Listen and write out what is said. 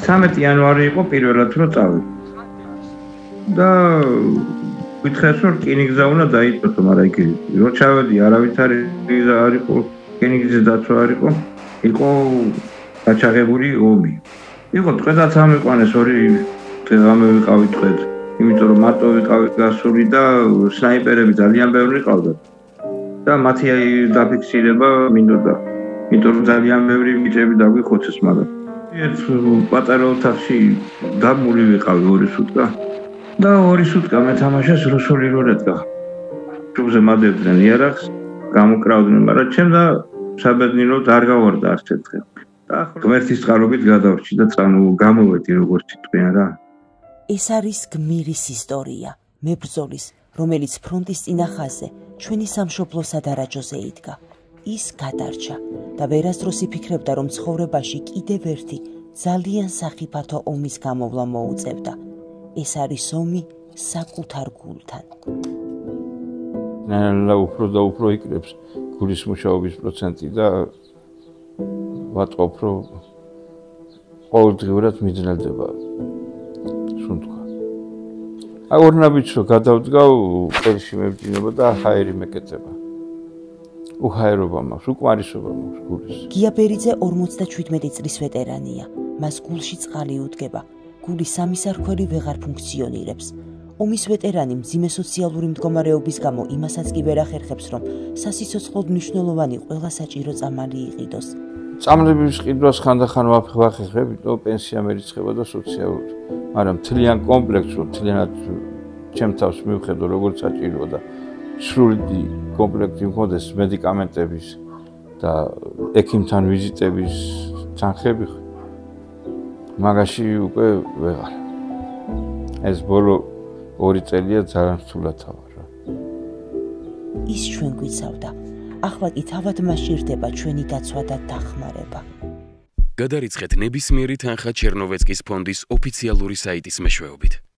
13 იანვარი იყო პირველად რომ წავედი. და ვითხეს რომ რკინიგზა უნდა დაიწყო, მაგრამ იქ რო ჩავედი არავითარი გზა არ იყო, რკინიგზის დაცვა არ იყო, იყო გაჩაღებული ომი. იყო ტყვედაც ამიყვანეს ორი დღე ვიყავი ტყვედ, იმიტომ რომ მარტო ვიყავი გასული და სნაიპერები ძალიან ბევრი ყავდა. და მათი დაფიქსირება მინდოდა. იმიტომ რომ ძალიან ბევრი ბიჭები დაგვიხოცეს მაგრამ. ერთ პატარა ოთახში დამული ვიყავი 2 სუტკა. და 2 სუტკა მეთამაშეს რუსული რულეტკა. ჯუბზე მადებდნენ იარაღს, გამოკრავდნენ, მაგრამ ჩემდა საბედნიეროდ არ გავარდა არც ერთხელ. და ღმერთის წყალობით გადავრჩი და გამოვედი როგორც იტყვიან რა. ეს არის გმირის ისტორია, მებრძოლის, რომელიც ფრონტის წინა ხაზზე ჩვენი სამშობლოს სადარაჯოზე იდგა. ის გადარჩა და ვერასდროს იფიქრებდა, რომ ცხოვრებაში კიდევ ერთი ძალიან სახიფათო ომის გამოვლა მოუწევდა. ეს არის ომი საკუთარ გულთან. უფრო და უფრო იკრებს გულის მუშაობის პროცენტი და ვატყობ, რომ ყოველდღიურად მიძნელდება სუნთქვა. ორნაბიჯს რო გადავდგავ, ყველში მებჭინება და ჰაერი მეკეთება. უჰაერობა მაქვს, უკმარისობა მაქვს გულის. გია ბერიძე 57 წლის ვეტერანია. მას გულში წყალი უდგება. გული სამი სარქველი ვეღარ ფუნქციონირებს. ომის ვეტერანი მძიმე სოციალური მდგომარეობის გამო იმასაც კი ვერ ახერხებს, რომ სასიცოცხლოდ მნიშვნელოვანი ყველა საჭირო წამალი იყიდოს. წამლების ყიდვას ხანდახან ვახერხებ, იმიტომ პენსია მერიცხება და სოციალური. მაგრამ მთლიან კომპლექსს რომ მთლიანად ჩემ თავს მივხედო, როგორც საჭიროა და სრული კომპლექტი მქონდეს მედიკამენტების და ექიმთან ვიზიტების თანხები, მაგაში უკვე ვეღარ. ეს ბოლო 2 წელია ძალიან რთულად ვარ. ის ჩვენ გვიცავდა. ახლა კი თავად მას ჭირდება ჩვენი დაცვა და დახმარება. გადარიცხეთ ნებისმიერი თანხა ჩერნოვეცკის ფონდის ოფიციალური საიტის მეშვეობით.